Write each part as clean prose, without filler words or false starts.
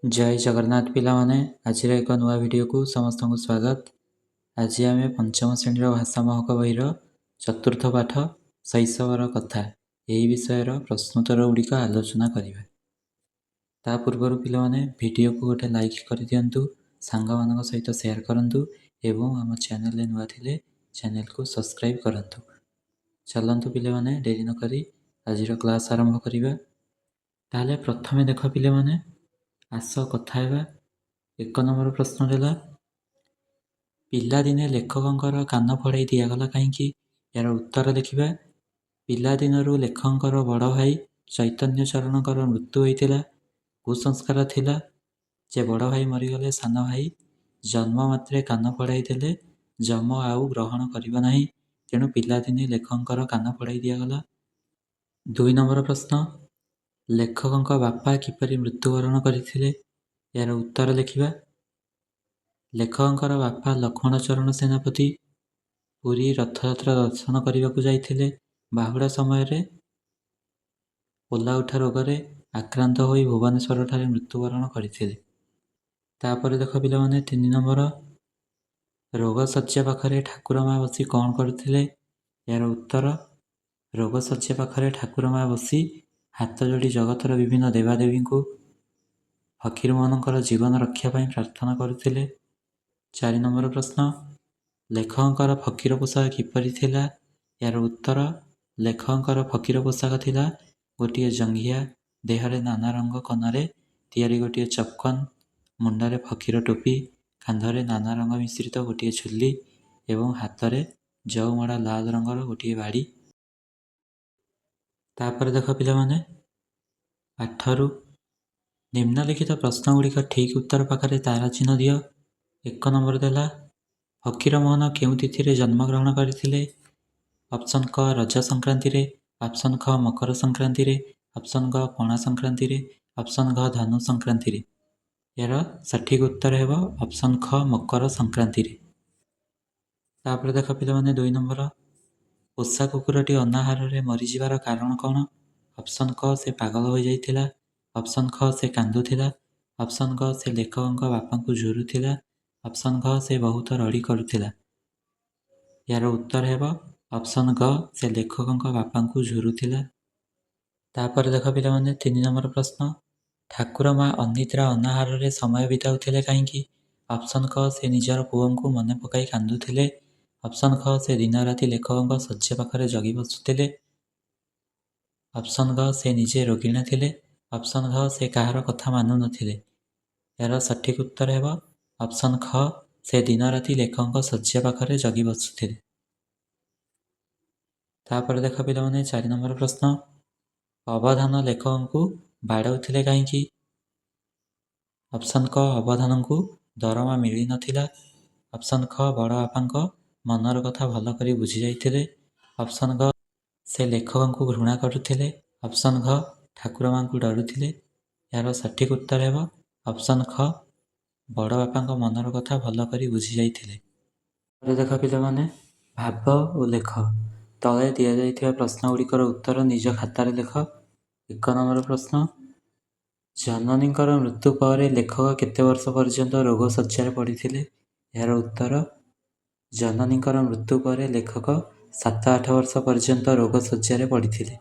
जय जगन्नाथ पिलामाने आज एक नुआ वीडियो को समस्त को स्वागत। आज आम पंचम श्रेणी भाषा महक बहीर चतुर्थ पाठ शैशवर कथा यही विषय प्रश्नोत्तर गुड़िक आलोचना करवा। ता पूर्व पिलामाने वीडियो को गोटे लाइक कर दिंतु, सांग मान सहित शेयर करूँ एवं आम चैनल नुआ थे चैनल को सब्सक्राइब करूँ। चलतु पिलामाने डेरी न करी आज क्लास आरंभ करवा। ताले प्रथमे देख पिलामाने आस कथा हेबा। एक नंबर प्रश्न देला, पिलादिने लेखकंकर कान फड़ाई दिगला कहीं, यार उत्तर लिखा। पिलादिनरू लेखकंकर बड़ भाई चैतन्य चरणकर मृत्यु होता। कुसंस्कार थिला जे बड़ भाई मरीगले सान भाई जन्म मात्रे कान फड़ाई देले जम आउ ग्रहण करिबा नाही, तेणु पिलादिने लेखकंकर कान फड़ाई दिगला। 2 नंबर प्रश्न, लेखकंक बापा किपरि मृत्युवरण करथिले, यार उत्तर लिखा। लेखकंकर बापा लक्ष्मणचरण सेनापति पुरी रथयात्रा दर्शन करने को जाइथिले। बाहुड़ा समय पोला उठा रोगरे आक्रांत होई भुवनेश्वर ठारे मृत्युवरण करथिले। तापर देख पिलामाने 3 नंबर, रोग शଯ୍या पाखरे ठाकुर माँ बसी कौन करथिले, यार उत्तर रोग शଯ୍या पाखरे ठाकुर माँ बसी हाथ जोड़ी जगतर विभिन्न देवादेवी को फकीर मानकर जीवन रक्षा पाई प्रार्थना करथिले। 4 नंबर प्रश्न, लेखकंकर फकीर पोशाक किपरि थिला, यार उत्तर लेखकंकर फकीर पोशाक थिला गोटे जंघिया, देहरे नाना रंग कनारे तैयारी गोटे चपकन, मुंडारे फकीर टोपी, कांधरे नाना रंग मिश्रित गोटे झुली एवं हाथ में जौमड़ा लाल रंगर गोटे बाड़ी। तापर देख पिलामाने पाठरू निम्नलिखित प्रश्न गुड़िक ठीक उत्तर पाखे तारा चिन्ह दियो। 1 नंबर देला, फकीर मोहन केउ तिथि जन्मग्रहण करथिले, ऑप्शन क रज संक्रांति रे, ऑप्शन ख मकर संक्रांति रे, ऑप्शन ग पणा संक्रांति रे, ऑप्शन घ धनु संक्रांति रे। यार सठिक उत्तर है ऑप्शन ख मकर संक्रांति रे। तापर देख पिलामाने 2 नंबर, पोषा कुकुरटी अनाहार रे मरीजिबार कारण कौन, ऑप्शन क से पागल हो जाइथिला, ऑप्शन ख से कांदुथिला, ऑप्शन ग से लेखकंक बापा को झुरुथिला, ऑप्शन घ से बहुत रड़ी करुथिला। यार उत्तर है ऑप्शन ग से लेखकंक बापा को झुरुथिला। तापर देख पिलामाने 3 नंबर प्रश्न, ठाकुर माँ अनिद्रा अनाहार रे समय बिताउथिले कहीं, ऑप्शन क से निजर पुओं को मन पकाई कांदुथिले, ऑप्शन ख से दिन राति लेखकंक शଯ୍या पाखरे जगी बसुथिले, ऑप्शन ग से निजे रोगिणी थिले, ऑप्शन घ से कहार कथा मानु नथिले। यार सठिक उत्तर है ऑप्शन ख से दिन राति लेखकंक शଯ୍या पाखरे जगी बसुथिले। तापर देख पिलामाने 4 नंबर प्रश्न, अवधान लेखक को बाड़ौथिले कहीं, ऑप्शन क अवधान को दरमा मिली नथिला, ऑप्शन ख बड़ बापा मनर कथा भल करी बुझी जाइथिले, ऑप्शन ग से लेखक को घृणा करुथिले, ऑप्शन घ ठाकुर माँ को डरुथिले। यार सठिक उत्तर है ऑप्शन ख बड़ बापा मनर कथा भल करी बुझी जाइथिले। देख पिलामाने भाव और लेख। तले दि जाइथिबा प्रश्न गुड़िकर उत्तर निज खातार लेख। 1 नंबर प्रश्न, जननींकर मृत्यु पर लेखक केते वर्ष पर्यंत रोग शଯ୍यार पड़िथिले, यार उत्तर जननींकर मृत्यु पर लेखक 7-8 वर्ष पर्यंत रोग शଯ୍यार पड़िथिले।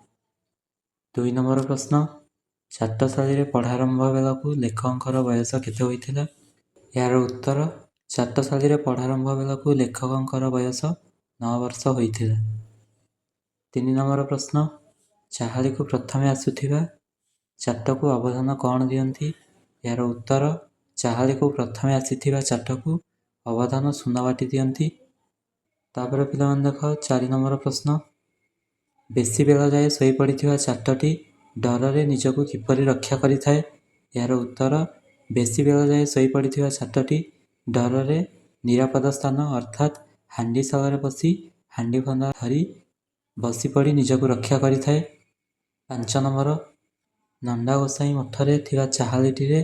2 नंबर प्रश्न, चाटशाली पढ़ारंभ बेलू लेखकंकर बयस केते होइथिला, यार उत्तर चाटशाली पढ़ारंभ बेलू लेखकंकर बयस 9 वर्ष होइथिला। 3 नंबर प्रश्न, चाहाली को प्रथमे आसुथिबा चाट को अवधान कौन दियंती, यार उत्तर चाहाली को प्रथमे आसीथिबा चाट को अवधान सुनावाटी दियंती। तापर पिलामान देख 4 नंबर प्रश्न, बेसी बेला जाए शोई पड़िथिबा चाटटी डर निजको किपरि रक्षा करिथाए, यार उत्तर बेसी बेला जाए शोई पड़िथिबा चाटटी डर निरापद स्थान अर्थात हांडीशाल बसी हांडी फंदा धरी बसी पड़ी निजको रक्षा करिथाए। 5 नंबर, नंदा गोसाई मठरे थिबा चाहालीटी रे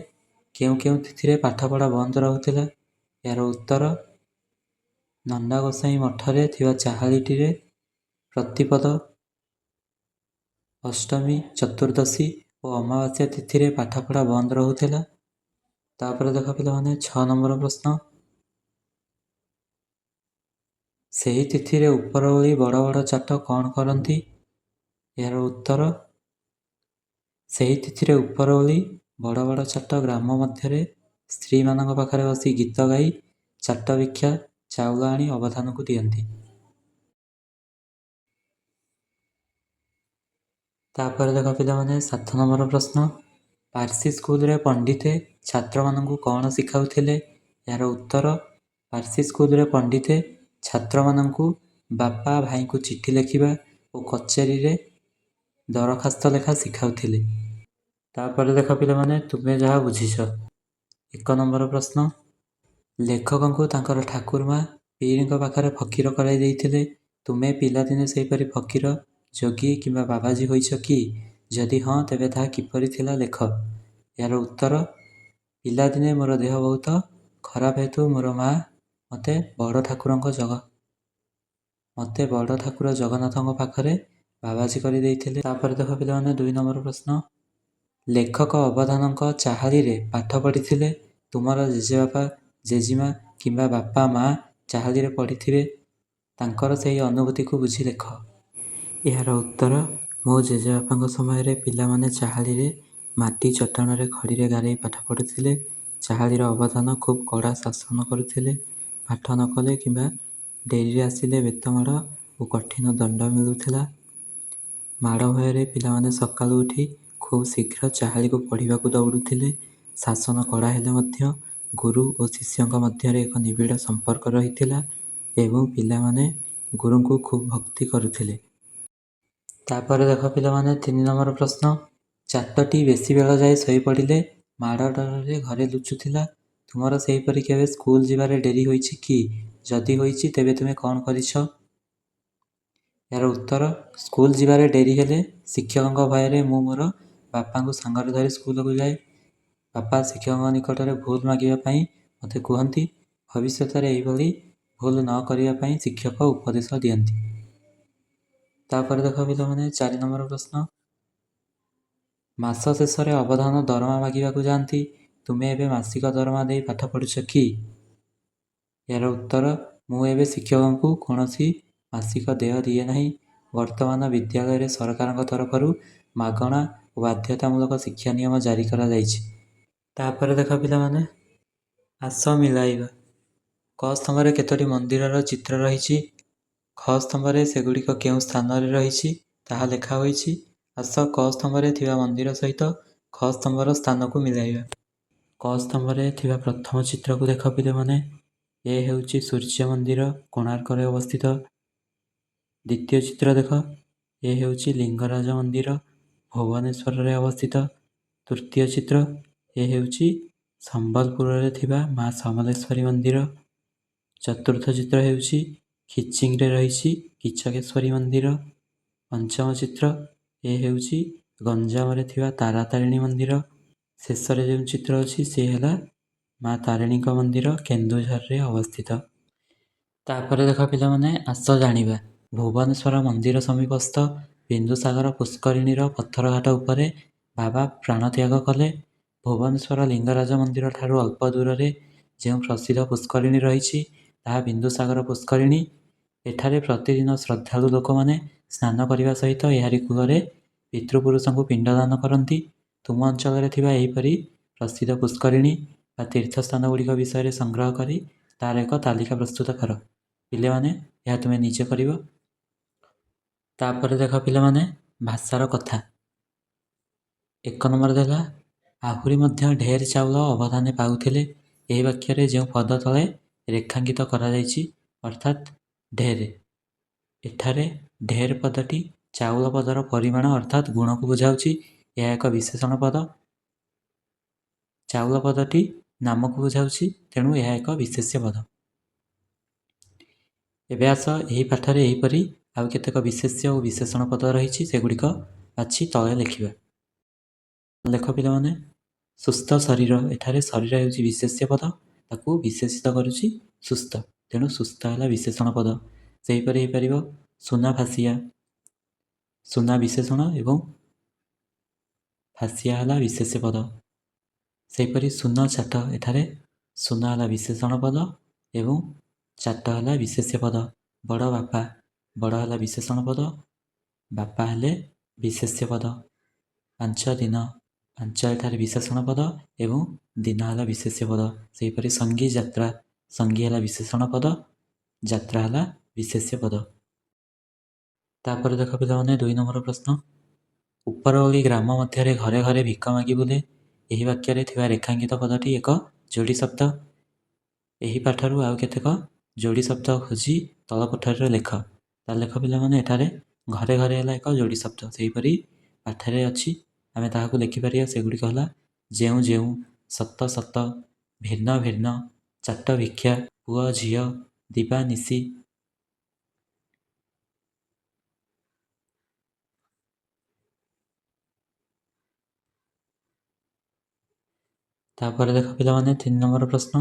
केउ केउ तिथिरे पाठपढ़ा बंद रहुथिला, यार उत्तर नंदा गोसाई मठरे थिबा चाहालीटी रे प्रतिपद अष्टमी चतुर्दशी और अमावास्या तिथि रे पाठपढ़ा बंद रहुथिला। ତାପରେ ଦେଖ ପିଲାମାନେ 6 ନମ୍ବର ପ୍ରଶ୍ନ। ସେହି ତିଥିରେ ଉପରଓଳି ବଡ଼ ବଡ଼ ଚାଟ କ'ଣ କରନ୍ତି? ଏହାର ଉତ୍ତର ସେହି ତିଥିରେ ଉପରଓଳି ବଡ଼ ବଡ଼ ଚାଟ ଗ୍ରାମ ମଧ୍ୟରେ ସ୍ତ୍ରୀମାନଙ୍କ ପାଖରେ ବସି ଗୀତ ଗାଇ ଚାଟ ଭିକ୍ଷା ଚାଉଳ ଆଣି ଅବଧାନକୁ ଦିଅନ୍ତି। ତାପରେ ଦେଖ ପିଲାମାନେ 7 ନମ୍ବର ପ୍ରଶ୍ନ। ପାର୍ସି ସ୍କୁଲରେ ପଣ୍ଡିତେ ଛାତ୍ରମାନଙ୍କୁ କ'ଣ ଶିଖାଉଥିଲେ? ଏହାର ଉତ୍ତର ପାର୍ସି ସ୍କୁଲରେ ପଣ୍ଡିତେ ଛାତ୍ରମାନଙ୍କୁ ବାପା ଭାଇଙ୍କୁ ଚିଠି ଲେଖିବା ଓ କଚେରୀରେ ଦରଖାସ୍ତ ଲେଖା ଶିଖାଉଥିଲେ। ତାପରେ ଦେଖ ପିଲାମାନେ ତୁମେ ଯାହା ବୁଝିଛ। 1 ନମ୍ବର ପ୍ରଶ୍ନ। ଲେଖକଙ୍କୁ ତାଙ୍କର ଠାକୁରମା ପୀରଙ୍କ ପାଖରେ ଫକୀର କରାଇ ଦେଇଥିଲେ। ତୁମେ ପିଲାଦିନେ ସେହିପରି ଫକୀର, ଯୋଗୀ କିମ୍ବା ବାବାଜୀ ହୋଇଛ କି? ଯଦି ହଁ ତେବେ ତାହା କିପରି ଥିଲା ଲେଖ। ଏହାର ଉତ୍ତର ପିଲାଦିନେ ମୋର ଦେହ ବହୁତ ଖରାପ ହେତୁ ମୋର ମା' ମୋତେ ବଡ଼ ଠାକୁର ଜଗନ୍ନାଥଙ୍କ ପାଖରେ ବାବାଜୀ କରି ଦେଇଥିଲେ। ତାପରେ ଦେଖ ପିଲାମାନେ 2 ନମ୍ବର ପ୍ରଶ୍ନ। ଲେଖକ ଅବଧାନଙ୍କ ଚାହାଳିରେ ପାଠ ପଢ଼ିଥିଲେ। ତୁମର ଜେଜେବାପା, ଜେଜେମା କିମ୍ବା ବାପା ମା ଚାହାଳିରେ ପଢ଼ିଥିବେ, ତାଙ୍କର ସେହି ଅନୁଭୂତିକୁ ବୁଝି ଲେଖ। ଏହାର ଉତ୍ତର ମୋ ଜେଜେବାପାଙ୍କ ସମୟରେ ପିଲାମାନେ ଚାହାଳିରେ ମାଟି ଚଟାଣରେ ଖଡ଼ିରେ ଗାରେଇ ପାଠ ପଢ଼ୁଥିଲେ। ଚାହାଳିର ଅବଧାନ ଖୁବ୍ କଡ଼ା ଶାସନ କରୁଥିଲେ। ପାଠ ନ କଲେ କିମ୍ବା ଡେରିରେ ଆସିଲେ ବେତମାଡ଼ ଓ କଠିନ ଦଣ୍ଡ ମିଳୁଥିଲା। ମାଡ଼ ଭୟରେ ପିଲାମାନେ ସକାଳୁ ଉଠି ଖୁବ୍ ଶୀଘ୍ର ଚାହାଳିକୁ ପଢ଼ିବାକୁ ଦୌଡ଼ୁଥିଲେ। ଶାସନ କଡ଼ା ହେଲେ ମଧ୍ୟ ଗୁରୁ ଓ ଶିଷ୍ୟଙ୍କ ମଧ୍ୟରେ ଏକ ନିବିଡ଼ ସମ୍ପର୍କ ରହିଥିଲା ଏବଂ ପିଲାମାନେ ଗୁରୁଙ୍କୁ ଖୁବ୍ ଭକ୍ତି କରୁଥିଲେ। ତାପରେ ଦେଖ ପିଲାମାନେ 3 ନମ୍ବର ପ୍ରଶ୍ନ। ଚାଟଟି ବେଶୀ ବେଳ ଯାଏ ଶୋଇପଡ଼ିଲେ ମାଡ଼ ଡରରେ ଘରେ ଲୁଚୁଥିଲା। ତୁମର ସେହିପରି କେବେ ସ୍କୁଲ ଯିବାରେ ଡେରି ହୋଇଛି କି? ଯଦି ହୋଇଛି ତେବେ ତୁମେ କ'ଣ କରିଛ? ଏହାର ଉତ୍ତର ସ୍କୁଲ ଯିବାରେ ଡେରି ହେଲେ ଶିକ୍ଷକଙ୍କ ଭୟରେ ମୁଁ ମୋର ବାପାଙ୍କୁ ସାଙ୍ଗରେ ଧରି ସ୍କୁଲକୁ ଯାଏ। ବାପା ଶିକ୍ଷକଙ୍କ ନିକଟରେ ଭୁଲ ମାଗିବା ପାଇଁ ମୋତେ କୁହନ୍ତି। ଭବିଷ୍ୟତରେ ଏହିଭଳି ଭୁଲ ନ କରିବା ପାଇଁ ଶିକ୍ଷକ ଉପଦେଶ ଦିଅନ୍ତି। ତାପରେ ଦେଖ ପିଲାମାନେ 4 ନମ୍ବର ପ୍ରଶ୍ନ। ମାସ ଶେଷରେ ଅବଧାନ ଦରମା ମାଗିବାକୁ ଯାଆନ୍ତି। ତୁମେ ଏବେ ମାସିକ ଦରମା ଦେଇ ପାଠ ପଢ଼ୁଛ କି? ଏହାର ଉତ୍ତର ମୁଁ ଏବେ ଶିକ୍ଷକଙ୍କୁ କୌଣସି ମାସିକ ଦେୟ ଦିଏ ନାହିଁ। ବର୍ତ୍ତମାନ ବିଦ୍ୟାଳୟରେ ସରକାରଙ୍କ ତରଫରୁ ମାଗଣା ଓ ବାଧ୍ୟତାମୂଳକ ଶିକ୍ଷା ନିୟମ ଜାରି କରାଯାଇଛି। ତାପରେ ଦେଖ ପିଲାମାନେ ଆସ ମିଳାଇବା। କ ସ୍ତମ୍ଭରେ କେତୋଟି ମନ୍ଦିରର ଚିତ୍ର ରହିଛି? ଖ ସ୍ତମ୍ଭରେ ସେଗୁଡ଼ିକ କେଉଁ ସ୍ଥାନରେ ରହିଛି ତାହା ଲେଖା ହୋଇଛି। ଆସ କ ସ୍ତମ୍ଭରେ ଥିବା ମନ୍ଦିର ସହିତ ଖ ସ୍ତମ୍ଭର ସ୍ଥାନକୁ ମିଳାଇବା। କ ସ୍ତମ୍ଭରେ ଥିବା ପ୍ରଥମ ଚିତ୍ରକୁ ଦେଖ ପିଲାମାନେ। ଏ ହେଉଛି ସୂର୍ଯ୍ୟ ମନ୍ଦିର, କୋଣାର୍କରେ ଅବସ୍ଥିତ। ଦ୍ୱିତୀୟ ଚିତ୍ର ଦେଖ। ଏ ହେଉଛି ଲିଙ୍ଗରାଜ ମନ୍ଦିର, ଭୁବନେଶ୍ୱରରେ ଅବସ୍ଥିତ। ତୃତୀୟ ଚିତ୍ର। ଏ ହେଉଛି ସମ୍ବଲପୁରରେ ଥିବା ମା ସମଲେଶ୍ୱରୀ ମନ୍ଦିର। ଚତୁର୍ଥ ଚିତ୍ର ହେଉଛି ଖିଚିଙ୍ଗରେ ରହିଛି କିଚକେଶ୍ୱରୀ ମନ୍ଦିର। ପଞ୍ଚମ ଚିତ୍ର। ଏ ହେଉଛି ଗଞ୍ଜାମରେ ଥିବା ତାରାତାରିଣୀ ମନ୍ଦିର। ଶେଷରେ ଯେଉଁ ଚିତ୍ର ଅଛି ସେ ହେଲା ମା ତାରିଣୀଙ୍କ ମନ୍ଦିର, କେନ୍ଦୁଝରରେ ଅବସ୍ଥିତ। ତାପରେ ଦେଖ ପିଲାମାନେ ଆସ ଜାଣିବା। ଭୁବନେଶ୍ୱର ମନ୍ଦିର ସମୀପସ୍ଥ ବିନ୍ଦୁସାଗର ପୁଷ୍କରିଣୀର ପଥରଘାଟ ଉପରେ ବାବା ପ୍ରାଣତ୍ୟାଗ କଲେ। ଭୁବନେଶ୍ୱର ଲିଙ୍ଗରାଜ ମନ୍ଦିର ଠାରୁ ଅଳ୍ପ ଦୂରରେ ଯେଉଁ ପ୍ରସିଦ୍ଧ ପୁଷ୍କରିଣୀ ରହିଛି ତାହା ବିନ୍ଦୁସାଗର ପୁଷ୍କରିଣୀ। ଏଠାରେ ପ୍ରତିଦିନ ଶ୍ରଦ୍ଧାଳୁ ଲୋକମାନେ ସ୍ନାନ କରିବା ସହିତ ଏହାରି କୂଳରେ ପିତୃପୁରୁଷଙ୍କୁ ପିଣ୍ଡଦାନ କରନ୍ତି। ତୁମ ଅଞ୍ଚଳରେ ଥିବା ଏହିପରି ପ୍ରସିଦ୍ଧ ପୁଷ୍କରିଣୀ ବା ତୀର୍ଥସ୍ଥାନଗୁଡ଼ିକ ବିଷୟରେ ସଂଗ୍ରହ କରି ତାର ଏକ ତାଲିକା ପ୍ରସ୍ତୁତ କର। ପିଲାମାନେ ଏହା ତୁମେ ନିଜେ କରିବ। ତାପରେ ଦେଖ ପିଲାମାନେ ଭାଷାର କଥା। 1 ନମ୍ବର ଦେଲା ଆହୁରି ମଧ୍ୟ ଢେର ଚାଉଳ ଅବଧାନେ ପାଉଥିଲେ। ଏହି ବାକ୍ୟରେ ଯେଉଁ ପଦ ତଳେ ରେଖାଙ୍କିତ କରାଯାଇଛି ଅର୍ଥାତ୍ ଢେର, ଏଠାରେ ଢେର ପଦଟି ଚାଉଳ ପଦର ପରିମାଣ ଅର୍ଥାତ୍ ଗୁଣକୁ ବୁଝାଉଛି। ଏହା ଏକ ବିଶେଷଣ ପଦ। ଚାଉଳ ପଦଟି ନାମକୁ ବୁଝାଉଛି, ତେଣୁ ଏହା ଏକ ବିଶେଷ୍ୟ ପଦ। ଏବେ ଆସ ଏହି ପାଠରେ ଏହିପରି ଆଉ କେତେକ ବିଶେଷ୍ୟ ଓ ବିଶେଷଣ ପଦ ରହିଛି, ସେଗୁଡ଼ିକ ବାଛି ତଳେ ଲେଖିବା। ଲେଖ ପିଲାମାନେ। ସୁସ୍ଥ ଶରୀର। ଏଠାରେ ଶରୀର ହେଉଛି ବିଶେଷ୍ୟ ପଦ, ତାକୁ ବିଶେଷିତ କରୁଛି ସୁସ୍ଥ, ତେଣୁ ସୁସ୍ଥ ହେଲା ବିଶେଷଣ ପଦ। ସେହିପରି ହେଇପାରିବ ସୁନା ଫାସିଆ। ସୁନା ବିଶେଷଣ ଏବଂ ଫାସିଆ ହେଲା ବିଶେଷ୍ୟ ପଦ। ସେହିପରି ଶୂନ ଚାଟ, ଏଠାରେ ଶୂନ ହେଲା ବିଶେଷଣ ପଦ ଏବଂ ଚାଟ ହେଲା ବିଶେଷ୍ୟ ପଦ। ବଡ଼ ବାପା, ବଡ଼ ହେଲା ବିଶେଷଣ ପଦ, ବାପା ହେଲେ ବିଶେଷ୍ୟ ପଦ। 5 ଦିନ, 5 ଏଠାରେ ବିଶେଷଣ ପଦ ଏବଂ ଦିନ ହେଲା ବିଶେଷ୍ୟ ପଦ। ସେହିପରି ସଙ୍ଗୀ ଯାତ୍ରା, ସଙ୍ଗୀ ହେଲା ବିଶେଷଣ ପଦ, ଯାତ୍ରା ହେଲା ବିଶେଷ୍ୟ ପଦ। ତାପରେ ଦେଖ ପିଲାମାନେ 2 ନମ୍ବର ପ୍ରଶ୍ନ। ଉପରଓଳି ଗ୍ରାମ ମଧ୍ୟରେ ଘରେ ଘରେ ଭିକ ମାଗି ବୁଲେ। ଏହି ବାକ୍ୟରେ ଥିବା ରେଖାଙ୍କିତ ପଦଟି ଏକ ଯୋଡ଼ି ଶବ୍ଦ। ଏହି ପାଠରୁ ଆଉ କେତେକ ଯୋଡ଼ି ଶବ୍ଦ ଖୋଜି ତଳ କୋଠରୀରେ ଲେଖ। ତାହେଲେ ଲେଖ ପିଲାମାନେ, ଏଠାରେ ଘରେ ଘରେ ହେଲା ଏକ ଯୋଡ଼ି ଶବ୍ଦ। ସେହିପରି ପାଠରେ ଅଛି, ଆମେ ତାହାକୁ ଲେଖିପାରିବା। ସେଗୁଡ଼ିକ ହେଲା ଯେଉଁ ଯେଉଁ, ସତ ସତ, ଭିନ୍ନ ଭିନ୍ନ, ଚାଟ ଭିକ୍ଷା, ପୁଅ ଝିଅ, ଦିବା ନିଶି। ତାପରେ ଦେଖ ପିଲାମାନେ 3 ନମ୍ବର ପ୍ରଶ୍ନ।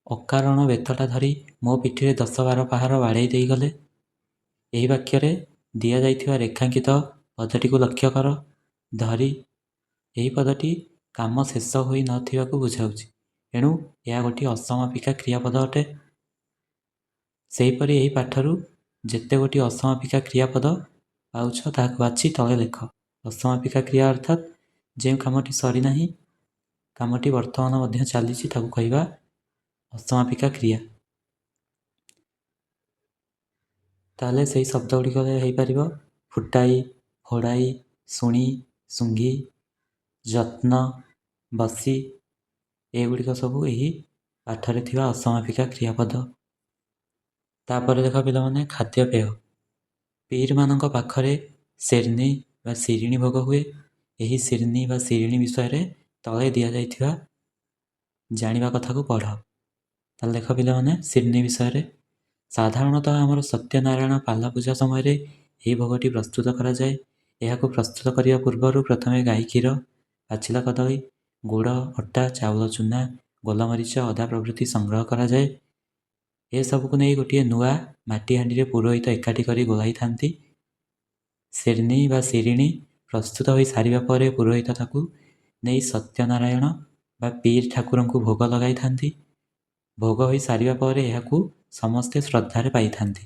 ଅକାରଣ ବେତଟା ଧରି ମୋ ପିଠିରେ 10-12 ପାହାର ବାଡ଼େଇ ଦେଇଗଲେ। ଏହି ବାକ୍ୟରେ ଦିଆଯାଇଥିବା ରେଖାଙ୍କିତ ପଦଟିକୁ ଲକ୍ଷ୍ୟ କର। ଧରି, ଏହି ପଦଟି କାମ ଶେଷ ହୋଇ ନଥିବାକୁ ବୁଝାଉଛି, ଏଣୁ ଏହା ଗୋଟିଏ ଅସମାପିକା କ୍ରିୟାପଦ ଅଟେ। ସେହିପରି ଏହି ପାଠରୁ ଯେତେ ଗୋଟିଏ ଅସମାପିକା କ୍ରିୟାପଦ ପାଉଛ ତାହାକୁ ବାଛି ତଳେ ଲେଖ। ଅସମାପିକା କ୍ରିୟା ଅର୍ଥାତ୍ ଯେଉଁ କାମଟି ସରିନାହିଁ, କାମଟି ବର୍ତ୍ତମାନ ମଧ୍ୟ ଚାଲିଛି, ତାକୁ କହିବା ଅସମାପିକା କ୍ରିୟା। ତାହେଲେ ସେହି ଶବ୍ଦ ଗୁଡ଼ିକ ହେଇପାରିବ ଫୁଟାଇ, ଫୋଡ଼ାଇ, ଶୁଣି, ଶୁଙ୍ଘି, ଯତ୍ନ, ବସି। ଏଗୁଡ଼ିକ ସବୁ ଏହି ପାଠରେ ଥିବା ଅସମାପିକା କ୍ରିୟାପଦ। ତାପରେ ଦେଖ ପିଲାମାନେ ଖାଦ୍ୟପେୟ। ପୀରମାନଙ୍କ ପାଖରେ ଶେର୍ନି ବା ଶିରିଣି ଭୋଗ ହୁଏ। ଏହି ଶେର୍ନି ବା ଶିରିଣି ବିଷୟରେ ତଳେ ଦିଆଯାଇଥିବା ଜାଣିବା କଥାକୁ ପଢ଼। ତାହେଲେ ଦେଖ ପିଲାମାନେ, ଶିରିଣି ବିଷୟରେ। ସାଧାରଣତଃ ଆମର ସତ୍ୟନାରାୟଣ ପାଲା ପୂଜା ସମୟରେ ଏହି ଭୋଗଟି ପ୍ରସ୍ତୁତ କରାଯାଏ। ଏହାକୁ ପ୍ରସ୍ତୁତ କରିବା ପୂର୍ବରୁ ପ୍ରଥମେ ଗାଈ କ୍ଷୀର, ପାଚିଲା କଦଳୀ, ଗୁଡ଼, ଅଟା, ଚାଉଳ ଚୂନା, ଗୋଲମରିଚ, ଅଦା ପ୍ରଭୃତି ସଂଗ୍ରହ କରାଯାଏ। ଏସବୁକୁ ନେଇ ଗୋଟିଏ ନୂଆ ମାଟି ହାଣ୍ଡିରେ ପୁରୋହିତ ଏକାଠି କରି ଗୋଳାଇଥାନ୍ତି। ଶେର୍ନି ବା ଶିରିଣି ପ୍ରସ୍ତୁତ ହୋଇ ସାରିବା ପରେ ପୁରୋହିତ ତାକୁ ନେଇ ସତ୍ୟନାରାୟଣ ବା ପୀର ଠାକୁରଙ୍କୁ ଭୋଗ ଲଗାଇଥାନ୍ତି। ଭୋଗ ହୋଇ ସାରିବା ପରେ ଏହାକୁ ସମସ୍ତେ ଶ୍ରଦ୍ଧାରେ ପାଇଥାନ୍ତି।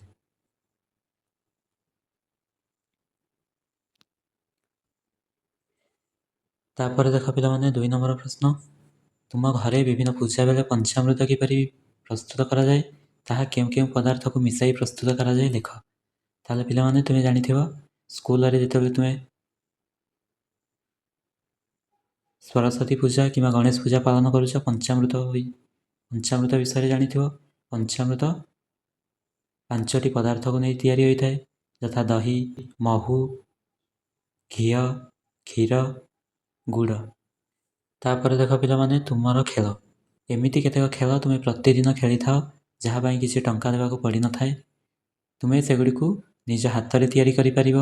ତାପରେ ଦେଖ ପିଲାମାନେ 2 ନମ୍ବର ପ୍ରଶ୍ନ। ତୁମ ଘରେ ବିଭିନ୍ନ ପୂଜା ବେଳେ ପଞ୍ଚାମୃତ କିପରି ପ୍ରସ୍ତୁତ କରାଯାଏ, ତାହା କେଉଁ କେଉଁ ପଦାର୍ଥକୁ ମିଶାଇ ପ୍ରସ୍ତୁତ କରାଯାଏ ଲେଖ। ତାହେଲେ ପିଲାମାନେ, ତୁମେ ଜାଣିଥିବ, ସ୍କୁଲରେ ଯେତେବେଳେ ତୁମେ ସରସ୍ୱତୀ ପୂଜା କିମ୍ବା ଗଣେଶ ପୂଜା ପାଳନ କରୁଛ, ପଞ୍ଚାମୃତ ବିଷୟରେ ଜାଣିଥିବ। ପଞ୍ଚାମୃତ 5ଟି ପଦାର୍ଥକୁ ନେଇ ତିଆରି ହୋଇଥାଏ, ଯଥା ଦହି, ମହୁ, ଘିଅ, କ୍ଷୀର, ଗୁଡ଼। ତାପରେ ଦେଖ ପିଲାମାନେ, ତୁମର ଖେଳ। ଏମିତି କେତେକ ଖେଳ ତୁମେ ପ୍ରତିଦିନ ଖେଳିଥାଅ, ଯାହା ପାଇଁ କିଛି ଟଙ୍କା ଦେବାକୁ ପଡ଼ିନଥାଏ। ତୁମେ ସେଗୁଡ଼ିକୁ ନିଜ ହାତରେ ତିଆରି କରିପାରିବ।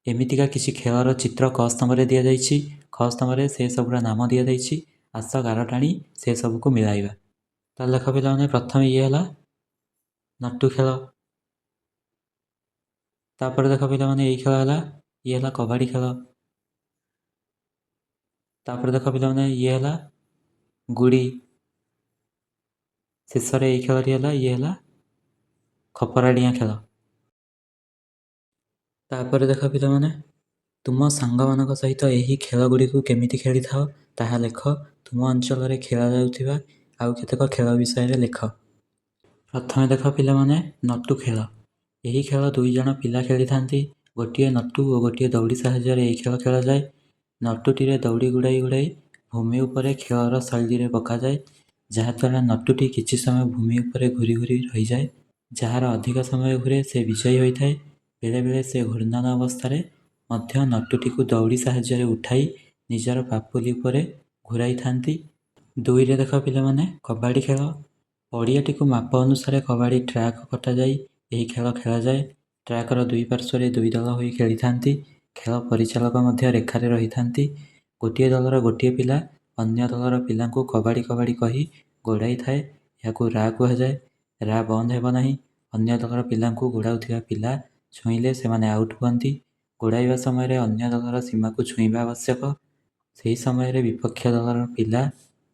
ଏମିତିକା କିଛି ଖେଳର ଚିତ୍ର କ ସ୍ତମ୍ଭରେ ଦିଆଯାଇଛି। ଖ ସ୍ତମ୍ଭରେ ସେସବୁର ନାମ ଦିଆଯାଇଛି। ଆସ ଗାର ଟାଣି ସେସବୁକୁ ମିଳାଇବା। ତାହେଲେ ଦେଖ ପିଲାମାନେ, ପ୍ରଥମେ ଇଏ ହେଲା ନଟୁ ଖେଳ। ତାପରେ ଦେଖ ପିଲାମାନେ, ଏଇ ଖେଳ ହେଲା, ଇଏ ହେଲା କବାଡ଼ି ଖେଳ। ତାପରେ ଦେଖ ପିଲାମାନେ, ଇଏ ହେଲା ଗୁଡ଼ି। ଶେଷରେ ଏଇ ଖେଳଟି ହେଲା, ଇଏ ହେଲା ଖପରା ଡିଆଁ ଖେଳ। ତାପରେ ଦେଖ ପିଲାମାନେ, ତୁମ ସାଙ୍ଗମାନଙ୍କ ସହିତ ଏହି ଖେଳଗୁଡ଼ିକୁ କେମିତି ଖେଳିଥାଅ ତାହା ଲେଖ। ତୁମ ଅଞ୍ଚଳରେ ଖେଳାଯାଉଥିବା ଆଉ କେତେକ ଖେଳ ବିଷୟରେ ଲେଖ। ପ୍ରଥମେ ଦେଖ ପିଲାମାନେ, ନଟୁ ଖେଳ। ଏହି ଖେଳ 2 ଜଣ ପିଲା ଖେଳିଥାନ୍ତି। ଗୋଟିଏ ନଟୁ ଓ ଗୋଟିଏ ଦଉଡ଼ି ସାହାଯ୍ୟରେ ଏହି ଖେଳ ଖେଳାଯାଏ। ନଟୁଟିରେ ଦଉଡ଼ି ଗୁଡ଼ାଇ ଗୁଡ଼ାଇ ଭୂମି ଉପରେ ଖେଳର ଶୈଳୀରେ ପକାଯାଏ, ଯାହାଦ୍ୱାରା ନଟୁଟି କିଛି ସମୟ ଭୂମି ଉପରେ ଘୂରି ଘୂରି ରହିଯାଏ। ଯାହାର ଅଧିକ ସମୟ ଘୂରେ ସେ ବିଜୟୀ ହୋଇଥାଏ। ବେଳେବେଳେ ସେ ଘୂର୍ଣ୍ଣନ ଅବସ୍ଥାରେ ମଧ୍ୟ ନଟୁଟିକୁ ଦଉଡ଼ି ସାହାଯ୍ୟରେ ଉଠାଇ ନିଜର ପାପୁଲି ଉପରେ ଘୂରାଇଥାନ୍ତି। 2ରେ ଦେଖ ପିଲାମାନେ, କବାଡ଼ି ଖେଳ। ପଡ଼ିଆଟିକୁ ମାପ ଅନୁସାରେ କବାଡ଼ି ଟ୍ରାକ୍ କଟାଯାଇ ଏହି ଖେଳ ଖେଳାଯାଏ। ଟ୍ରାକ୍ର 2 ପାର୍ଶ୍ୱରେ 2 ଦଳ ହୋଇ ଖେଳିଥାନ୍ତି। ଖେଳ ପରିଚାଳକ ମଧ୍ୟ ରେଖାରେ ରହିଥାନ୍ତି। ଗୋଟିଏ ଦଳର ଗୋଟିଏ ପିଲା ଅନ୍ୟ ଦଳର ପିଲାଙ୍କୁ କବାଡ଼ି କବାଡ଼ି କହି ଗୋଡ଼ାଇଥାଏ। ଏହାକୁ ରା କୁହାଯାଏ। ରା ବନ୍ଦ ହେବ ନାହିଁ। ଅନ୍ୟ ଦଳର ପିଲାଙ୍କୁ ଗୋଡ଼ାଉଥିବା ପିଲା ଛୁଇଁଲେ ସେମାନେ ଆଉଟ୍ ହୁଅନ୍ତି। ଗୋଡ଼ାଇବା ସମୟରେ ଅନ୍ୟ ଦଳର ସୀମାକୁ ଛୁଇଁବା ଆବଶ୍ୟକ। ସେହି ସମୟରେ ବିପକ୍ଷ ଦଳର ପିଲା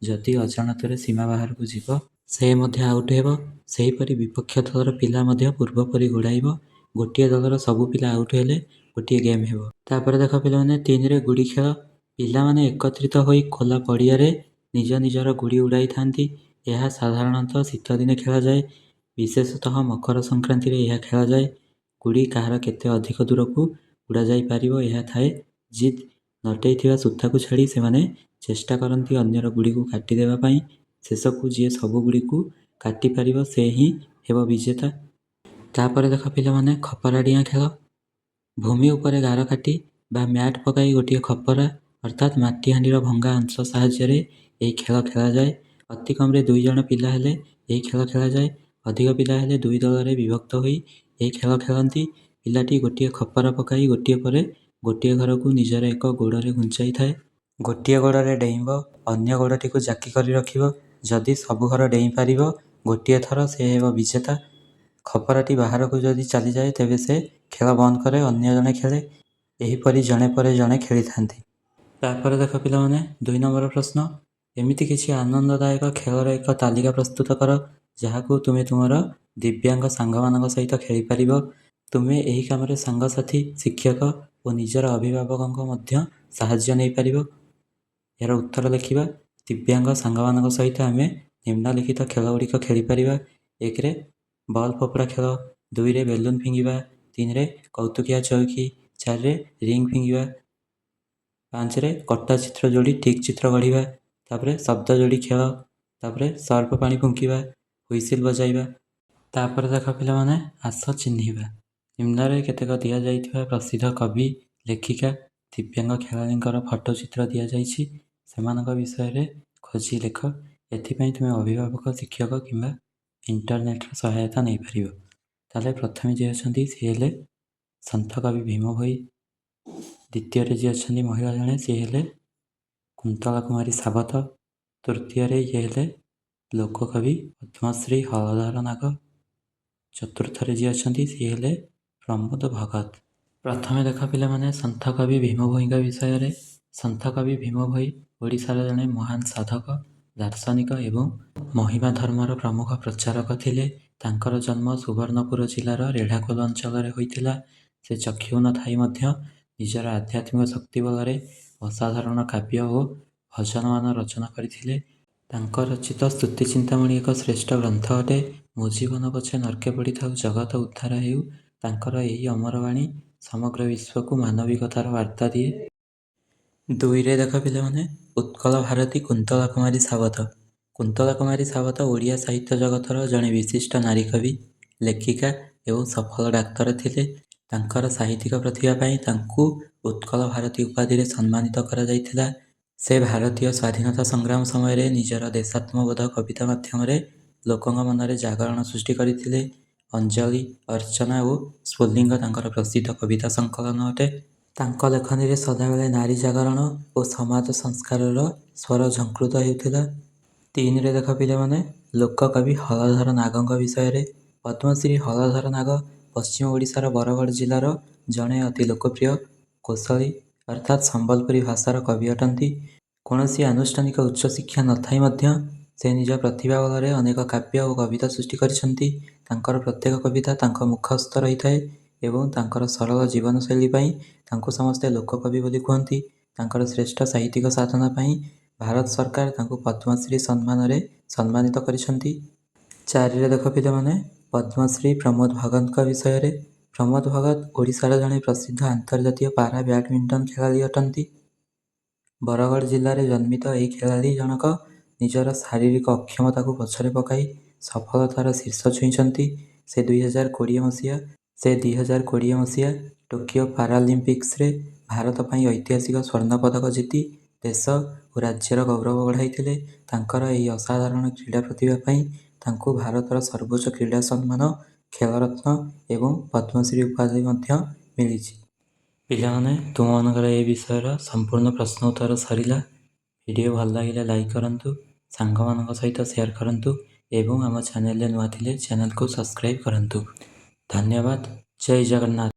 ଯଦି ଅଜାଣତରେ ସୀମା ବାହାରକୁ ଯିବ ସେ ମଧ୍ୟ ଆଉଟ୍ ହେବ। ସେହିପରି ବିପକ୍ଷ ଦଳର ପିଲା ମଧ୍ୟ ପୂର୍ବପରି ଗୋଡ଼ାଇବ। ଗୋଟିଏ ଦଳର ସବୁ ପିଲା ଆଉଟ୍ ହେଲେ ଗୋଟିଏ ଗେମ୍ ହେବ। ତାପରେ ଦେଖ ପିଲାମାନେ 3ରେ ଗୁଡ଼ି ଖେଳ। ପିଲାମାନେ ଏକତ୍ରିତ ହୋଇ ଖୋଲା ପଡ଼ିଆରେ ନିଜ ନିଜର ଗୁଡ଼ି ଉଡ଼ାଇଥାନ୍ତି। ଏହା ସାଧାରଣତଃ ଶୀତଦିନେ ଖେଳାଯାଏ। ବିଶେଷତଃ ମକର ସଂକ୍ରାନ୍ତିରେ ଏହା ଖେଳାଯାଏ। ଗୁଡ଼ି କାହାର କେତେ ଅଧିକ ଦୂରକୁ ଉଡ଼ାଯାଇପାରିବ ଏହା ଥାଏ ଜିଦ୍। ଲଟେଇଥିବା ସୂତାକୁ ଛାଡ଼ି ସେମାନେ ଚେଷ୍ଟା କରନ୍ତି ଅନ୍ୟର ଗୁଡ଼ିକୁ କାଟିଦେବା ପାଇଁ। ଶେଷକୁ ଯିଏ ସବୁ ଗୁଡ଼ିକୁ କାଟିପାରିବ ସେ ହିଁ ହେବ ବିଜେତା। ତାପରେ ଦେଖ ପିଲାମାନେ ଖପରା ଡିଆଁ ଖେଳ। ଭୂମି ଉପରେ ଗାର କାଟି ବା ମ୍ୟାଟ୍ ପକାଇ ଗୋଟିଏ ଖପରା ଅର୍ଥାତ୍ ମାଟିହାଣ୍ଡିର ଭଙ୍ଗା ଅଂଶ ସାହାଯ୍ୟରେ ଏହି ଖେଳ ଖେଳାଯାଏ। ଅତି କମ୍ରେ 2 ଜଣ ପିଲା ହେଲେ ଏହି ଖେଳ ଖେଳାଯାଏ। ଅଧିକ ପିଲା ହେଲେ 2 ଦଳରେ ବିଭକ୍ତ ହୋଇ ଏହି ଖେଳ ଖେଳନ୍ତି। ପିଲାଟି ଗୋଟିଏ ଖପରା ପକାଇ ଗୋଟିଏ ପରେ ଗୋଟିଏ ଘରକୁ ନିଜର ଏକ ଗୋଡ଼ରେ ଘୁଞ୍ଚାଇଥାଏ। ଗୋଟିଏ ଗୋଡ଼ରେ ଡେଇଁବ, ଅନ୍ୟ ଗୋଡ଼ଟିକୁ ଜାକି କରି ରଖିବ। ଯଦି ସବୁ ଘର ଡେଇଁପାରିବ ଗୋଟିଏ ଥର ସେ ହେବ ବିଜେତା। ଖପରାଟି ବାହାରକୁ ଯଦି ଚାଲିଯାଏ ତେବେ ସେ ଖେଳ ବନ୍ଦ କରେ, ଅନ୍ୟ ଜଣେ ଖେଳେ। ଏହିପରି ଜଣେ ପରେ ଜଣେ ଖେଳିଥାନ୍ତି। ତାପରେ ଦେଖ ପିଲାମାନେ 2 ନମ୍ବର ପ୍ରଶ୍ନ। ଏମିତି କିଛି ଆନନ୍ଦଦାୟକ ଖେଳର ଏକ ତାଲିକା ପ୍ରସ୍ତୁତ କର ଯାହାକୁ ତୁମେ ତୁମର ଦିବ୍ୟାଙ୍ଗ ସାଙ୍ଗମାନଙ୍କ ସହିତ ଖେଳିପାରିବ। ତୁମେ ଏହି କାମରେ ସାଙ୍ଗସାଥୀ, ଶିକ୍ଷକ ଓ ନିଜର ଅଭିଭାବକଙ୍କ ମଧ୍ୟ ସାହାଯ୍ୟ ନେଇପାରିବ। ଏହାର ଉତ୍ତର ଲେଖିବା। ଦିବ୍ୟାଙ୍ଗ ସାଙ୍ଗମାନଙ୍କ ସହିତ ଆମେ ନିମ୍ନଲିଖିତ ଖେଳଗୁଡ଼ିକ ଖେଳିପାରିବା। 1ରେ ବଲ୍ ଫୋପଡ଼ା ଖେଳ, 2ରେ ବେଲୁନ୍ ଫିଙ୍ଗିବା, 3ରେ କୌତୁକିଆ ଚୌକି, 4ରେ ରିଙ୍ଗ୍ ଫିଙ୍ଗିବା, 5ରେ କଟା ଚିତ୍ର ଯୋଡ଼ି ଠିକ୍ ଚିତ୍ର ଗଢ଼ିବା, ତାପରେ ଶବ୍ଦ ଯୋଡ଼ି ଖେଳ, ତାପରେ ସର୍ପ ପାଣି ଫୁଙ୍କିବା, ହୁଇସିଲ୍ ବଜାଇବା। ତାପରେ ଦେଖ ପିଲାମାନେ ଆସ ଚିହ୍ନିବା। ନିମ୍ନରେ କେତେକ ଦିଆଯାଇଥିବା ପ୍ରସିଦ୍ଧ କବି, ଲେଖିକା, ଦିବ୍ୟାଙ୍ଗ ଖେଳାଳୀଙ୍କର ଫଟୋ ଚିତ୍ର ଦିଆଯାଇଛି। ସେମାନଙ୍କ ବିଷୟରେ ଖୋଜି ଲେଖ। ଏଥିପାଇଁ ତୁମେ ଅଭିଭାବକ, ଶିକ୍ଷକ କିମ୍ବା ଇଣ୍ଟରନେଟ୍ର ସହାୟତା ନେଇପାରିବ। ତାହେଲେ ପ୍ରଥମେ ଯିଏ ଅଛନ୍ତି ସିଏ ହେଲେ ସନ୍ଥ କବି ଭୀମ ଭୋଇ। ଦ୍ୱିତୀୟରେ ଯିଏ ଅଛନ୍ତି ମହିଳା ଜଣେ ସିଏ ହେଲେ କୁନ୍ତଳା କୁମାରୀ ସାବତ। ତୃତୀୟରେ ଇଏ ହେଲେ ଲୋକକବି ପଦ୍ମଶ୍ରୀ ହଳଧର ନାଗ। ଚତୁର୍ଥରେ ଯିଏ ଅଛନ୍ତି ସିଏ ହେଲେ ପ୍ରମୋଦ ଭଗତ। ପ୍ରଥମେ ଦେଖ ପିଲାମାନେ ସନ୍ଥ କବି ଭୀମ ଭୋଇଙ୍କ ବିଷୟରେ। ସନ୍ଥ କବି ଭୀମ ଭୋଇ ଓଡ଼ିଶାର ଜଣେ ମହାନ ସାଧକ, ଦାର୍ଶନିକ ଏବଂ ମହିମା ଧର୍ମର ପ୍ରମୁଖ ପ୍ରଚାରକ ଥିଲେ। ତାଙ୍କର ଜନ୍ମ ସୁବର୍ଣ୍ଣପୁର ଜିଲ୍ଲାର ରେଢ଼ାଖୋଲ ଅଞ୍ଚଳରେ ହୋଇଥିଲା। ସେ ଚକ୍ଷୁ ନଥାଇ ମଧ୍ୟ ନିଜର ଆଧ୍ୟାତ୍ମିକ ଶକ୍ତି ବଳରେ ଅସାଧାରଣ କାବ୍ୟ ଓ ଭଜନମାନ ରଚନା କରିଥିଲେ। ତାଙ୍କ ରଚିତ ସ୍ତୁତି ଚିନ୍ତାମଣି ଏକ ଶ୍ରେଷ୍ଠ ଗ୍ରନ୍ଥ ଅଟେ। ମୋ ଜୀବନ ପଛେ ନର୍କେ ପଡ଼ିଥାଉ ଜଗତ ଉଦ୍ଧାର ହେଉ। ତାଙ୍କର ଏହି ଅମର ବାଣୀ ସମଗ୍ର ବିଶ୍ୱକୁ ମାନବିକତାର ବାର୍ତ୍ତା ଦିଏ। 2ରେ ଦେଖ ପିଲାମାନେ ଉତ୍କଳ ଭାରତୀ କୁନ୍ତଳା କୁମାରୀ ସାବତ। କୁନ୍ତଳା କୁମାରୀ ସାବତ ଓଡ଼ିଆ ସାହିତ୍ୟ ଜଗତର ଜଣେ ବିଶିଷ୍ଟ ନାରୀ କବି, ଲେଖିକା ଏବଂ ସଫଳ ଡାକ୍ତର ଥିଲେ। ତାଙ୍କର ସାହିତ୍ୟିକ ପ୍ରତିଭା ପାଇଁ ତାଙ୍କୁ ଉତ୍କଳ ଭାରତୀ ଉପାଧିରେ ସମ୍ମାନିତ କରାଯାଇଥିଲା। ସେ ଭାରତୀୟ ସ୍ୱାଧୀନତା ସଂଗ୍ରାମ ସମୟରେ ନିଜର ଦେଶାତ୍ମବୋଧ କବିତା ମାଧ୍ୟମରେ ଲୋକଙ୍କ ମନରେ ଜାଗରଣ ସୃଷ୍ଟି କରିଥିଲେ। ଅଞ୍ଜଳି, ଅର୍ଚ୍ଚନା ଓ ସ୍ଫୁଲିଙ୍ଗ ତାଙ୍କର ପ୍ରସିଦ୍ଧ କବିତା ସଂକଳନ ଅଟେ। ତାଙ୍କ ଲେଖନୀରେ ସଦାବେଳେ ନାରୀ ଜାଗରଣ ଓ ସମାଜ ସଂସ୍କାରର ସ୍ୱର ଝଙ୍କୃତ ହେଉଥିଲା। 3ରେ ଦେଖ ପିଲାମାନେ ଲୋକକବି ହଳଧର ନାଗଙ୍କ ବିଷୟରେ। ପଦ୍ମଶ୍ରୀ ହଳଧର ନାଗ ପଶ୍ଚିମ ଓଡ଼ିଶାର ବରଗଡ଼ ଜିଲ୍ଲାର ଜଣେ ଅତି ଲୋକପ୍ରିୟ କୋଶଳୀ ଅର୍ଥାତ୍ ସମ୍ବଲପୁରୀ ଭାଷାର କବି ଅଟନ୍ତି। କୌଣସି ଆନୁଷ୍ଠାନିକ ଉଚ୍ଚଶିକ୍ଷା ନଥାଇ ମଧ୍ୟ ସେ ନିଜ ପ୍ରତିଭା ବଳରେ ଅନେକ କାବ୍ୟ ଓ କବିତା ସୃଷ୍ଟି କରିଛନ୍ତି। ତାଙ୍କର ପ୍ରତ୍ୟେକ କବିତା ତାଙ୍କ ମୁଖସ୍ଥ ରହିଥାଏ ଏବଂ ତାଙ୍କର ସରଳ ଜୀବନଶୈଳୀ ପାଇଁ ତାଙ୍କୁ ସମସ୍ତେ ଲୋକକବି ବୋଲି କୁହନ୍ତି। ତାଙ୍କର ଶ୍ରେଷ୍ଠ ସାହିତ୍ୟିକ ସାଧନା ପାଇଁ ଭାରତ ସରକାର ତାଙ୍କୁ ପଦ୍ମଶ୍ରୀ ସମ୍ମାନରେ ସମ୍ମାନିତ କରିଛନ୍ତି। 4ରେ ଦେଖ ପିଲାମାନେ ପଦ୍ମଶ୍ରୀ ପ୍ରମୋଦ ଭଗତଙ୍କ ବିଷୟରେ। ପ୍ରମୋଦ ଭଗତ ଓଡ଼ିଶାର ଜଣେ ପ୍ରସିଦ୍ଧ ଆନ୍ତର୍ଜାତୀୟ ପାରା ବ୍ୟାଡମିଣ୍ଟନ ଖେଳାଳୀ ଅଟନ୍ତି। ବରଗଡ଼ ଜିଲ୍ଲାରେ ଜନ୍ମିତ ଏହି ଖେଳାଳୀ ଜଣକ ନିଜର ଶାରୀରିକ ଅକ୍ଷମତାକୁ ପଛରେ ପକାଇ ସଫଳତାର ଶୀର୍ଷ ଛୁଇଁଛନ୍ତି। ସେ 2020 ମସିହା ଟୋକିଓ ପାରାଲିମ୍ପିକ୍ସରେ ଭାରତ ପାଇଁ ଐତିହାସିକ ସ୍ୱର୍ଣ୍ଣ ପଦକ ଜିତି ଦେଶ ଓ ରାଜ୍ୟର ଗୌରବ ବଢ଼ାଇଥିଲେ। ତାଙ୍କର ଏହି ଅସାଧାରଣ କ୍ରୀଡ଼ା ପ୍ରତିଭା ପାଇଁ ତାଙ୍କୁ ଭାରତର ସର୍ବୋଚ୍ଚ କ୍ରୀଡ଼ା ସମ୍ମାନ ଖେଳରତ୍ନ ଏବଂ ପଦ୍ମଶ୍ରୀ ଉପାଧି ମଧ୍ୟ ମିଳିଛି। ପିଲାମାନେ ତୁମମାନଙ୍କର ଏ ବିଷୟର ସମ୍ପୂର୍ଣ୍ଣ ପ୍ରଶ୍ନ ଉତ୍ତର ସରିଲା। ଭିଡ଼ିଓ ଭଲ ଲାଗିଲେ ଲାଇକ୍ କରନ୍ତୁ, ସାଙ୍ଗମାନଙ୍କ ସହିତ ସେୟାର କରନ୍ତୁ ଏବଂ ଆମ ଚ୍ୟାନେଲରେ ନୂଆ ଥିଲେ ଚ୍ୟାନେଲକୁ ସବସ୍କ୍ରାଇବ୍ କରନ୍ତୁ। ଧନ୍ୟବାଦ। ଜୟ ଜଗନ୍ନାଥ।